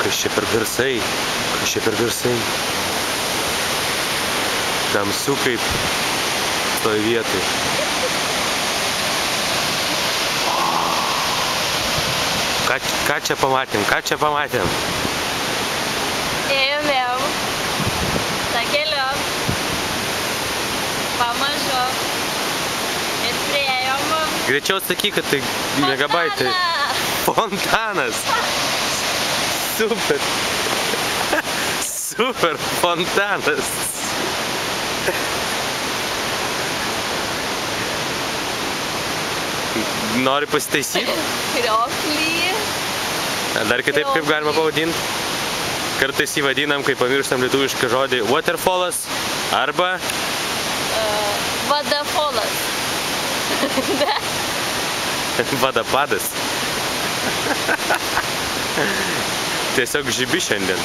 Kas čia per garsai? Kas čia per garsai? Tamsu kaip toj vietoj. Ką čia pamatėm? Ką čia pamatėm? Ėjom takeliu, pamažu ir priėjom. Greičiau sakyk, kad tai megabaitai. Fontanas! Super! Super fontanas! Nori pasitaisyti? Krioklį. Dar kitaip kaip galima pavadinti? Kartais jį vadinam, kai pamirštam lietuvišką žodį waterfallas arba Vadafolas. Vadapadas. Tiesiog žibi šiandien.